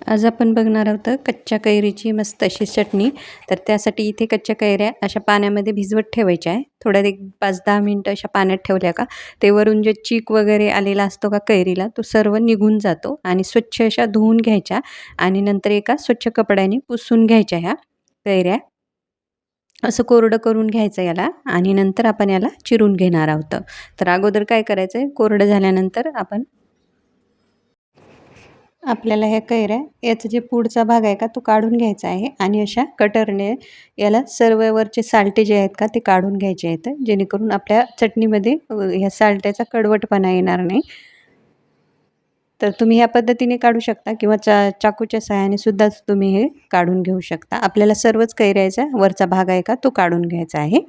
आज आपण बघणार आहोत कच्च्या कैरीची मस्त अशी चटणी. तर त्यासाठी इथे कच्च्या कैऱ्या अशा पाण्यामध्ये भिजवत ठेवायच्या आहे. थोड्या एक 5-10 मिनिटं अशा पाण्यात ठेवल्या का ते वरून जे चीक वगैरे आलेला असतो का कैरीला तो सर्व निघून जातो आणि स्वच्छ अशा धुवून घ्यायच्या आणि नंतर एका स्वच्छ कपड्याने पुसून घ्यायच्या ह्या कैऱ्या. असं कोरडं करून घ्यायचं याला आणि नंतर आपण याला चिरून घेणार आहोत. तर अगोदर काय करायचं आहे, कोरडं झाल्यानंतर आपल्याला ह्या कैऱ्या याचा जे पुढचा भाग आहे का तो काढून घ्यायचा आहे आणि अशा कटरने याला सर्व वरचे सालटे जे आहेत का ते काढून घ्यायचे आहेत, जेणेकरून आपल्या चटणीमध्ये ह्या सालट्याचा कडवटपणा येणार नाही. तर तुम्ही ह्या पद्धतीने काढू शकता किंवा चाकूच्या सहाय्याने सुद्धा तुम्ही हे काढून घेऊ शकता. आपल्याला सर्वच कैऱ्याचा वरचा भाग आहे का तो काढून घ्यायचा आहे.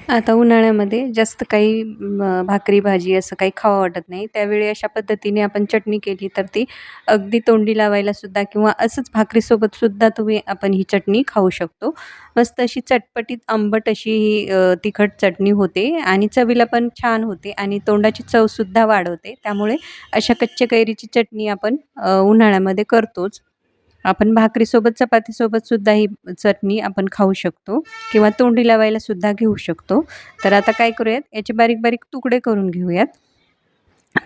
आता उन्हाळ्यामध्ये जास्त काही भाकरी भाजी असं काही खावं वाटत नाही. त्यावेळी अशा पद्धतीने आपण चटणी केली तर ती अगदी तोंडी लावायला सुद्धा किंवा असंच भाकरीसोबत सुद्धा आपण ही चटणी खाऊ शकतो. मस्त अशी चटपटीत आंबट अशी ही तिखट चटणी होते आणि चवीला पण छान होते आणि तोंडाची चवसुद्धा वाढवते. त्यामुळे अशा कच्च्या कैरीची चटणी आपण उन्हाळ्यामध्ये करतोच. आपण भाकरीसोबत, चपातीसोबत सुद्धा ही चटणी आपण खाऊ शकतो किंवा तोंडी लावायला सुद्धा घेऊ शकतो. तर आता काय करूयात, याचे बारीक-बारीक तुकडे करून घेऊयात.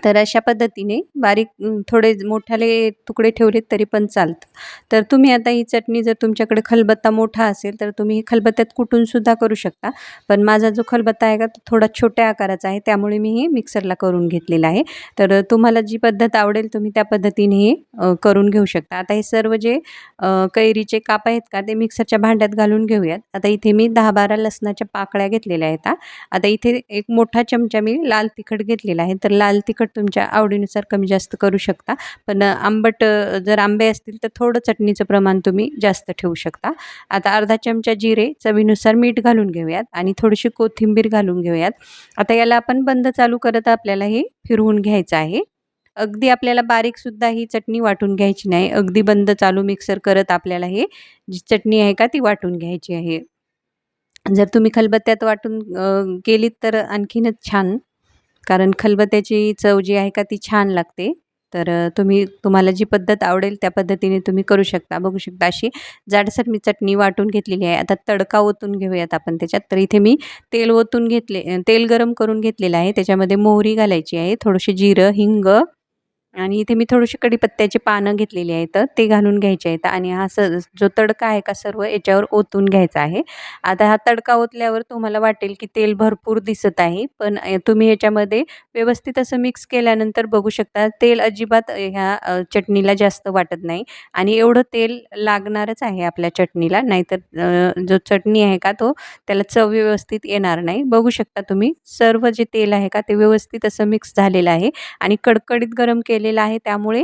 तर अशा पद्धतीने बारीक थोडे मोठाले तुकडे ठेवलेत तरी पण चालतं. तर तुम्ही आता ही चटणी जर तुमच्याकडे खलबत्ता मोठा असेल तर तुम्ही खलबत्त्यात कुटून सुद्धा करू शकता. पण माझा जो खलबत्ता आहे का तो थोडा छोट्या आकाराचा आहे, त्यामुळे मी हे मिक्सरला करून घेतलेलं आहे. तर तुम्हाला जी पद्धत आवडेल तुम्ही त्या पद्धतीने हे करून घेऊ शकता. आता हे सर्व जे कैरीचे काप आहेत का ते मिक्सरच्या भांड्यात घालून घेऊयात. आता इथे मी 10-12 लसणाच्या पाकळ्या घेतलेल्या आहेत. आता इथे एक मोठा चमचा मी लाल तिखट घेतलेला आहे. तर लाल तिखट तुमच्या आवडीनुसार कमी जास्त करू शकता. पण आंबट जर आंबे असतील तर थोडं चटणीचं प्रमाण तुम्ही जास्त ठेवू शकता. आता अर्धा चमचा जिरे, चवीनुसार मीठ घालून घेऊयात आणि थोडीशी कोथिंबीर घालून घेऊयात. आता याला आपण बंद चालू करत आपल्याला हे फिरवून घ्यायचं आहे. अगदी आपल्याला बारीकसुद्धा ही चटणी वाटून घ्यायची नाही. अगदी बंद चालू मिक्सर करत आपल्याला हे जी चटणी आहे का ती वाटून घ्यायची आहे. जर तुम्ही खलबत्त्यात वाटून केलीत तर आणखीनच छान. कारण खलबत्त्याची चव जी आहे का ती छान लागते. तर तुम्हाला जी पद्धत आवडेल त्या पद्धतीने तुम्ही करू शकता. बघू शकता अशी जाडसर मी चटणी वाटून घेतलेली आहे. आता तडका ओतून घेऊयात आपण त्याच्यात. तर इथे मी तेल गरम करून घेतलेलं आहे. त्याच्यामध्ये मोहरी घालायची आहे, थोडंसं जिरं, हिंग आणि इथे मी थोडीशी कढीपत्त्याची पानं घेतलेली आहेत, ते घालून घ्यायचे आहेत आणि हा जो तडका आहे का सर्व याच्यावर ओतून घ्यायचा आहे. आता हा तडका ओतल्यावर तुम्हाला वाटेल की तेल भरपूर दिसत आहे, पण तुम्ही याच्यामध्ये व्यवस्थित असं मिक्स केल्यानंतर बघू शकता तेल अजिबात ह्या चटणीला जास्त वाटत नाही आणि एवढं तेल लागणारच आहे आपल्या चटणीला, नाहीतर जो चटणी आहे का तो त्याला चव व्यवस्थित येणार नाही. बघू शकता तुम्ही सर्व जे तेल आहे का ते व्यवस्थित असं मिक्स झालेलं आहे आणि कडकडीत गरम केलेलं आहे, त्यामुळे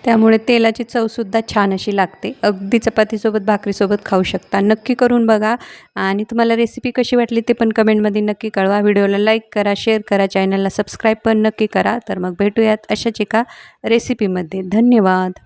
त्यामुळे तेलाची चवसुद्धा छान अशी लागते. अगदी चपातीसोबत, भाकरीसोबत खाऊ शकता. नक्की करून बघा आणि तुम्हाला रेसिपी कशी वाटली ते पण कमेंटमध्ये नक्की कळवा. व्हिडिओला लाईक करा, शेअर करा, चॅनलला सबस्क्राईब पण नक्की करा. तर मग भेटूयात अशाच एका रेसिपीमध्ये. धन्यवाद.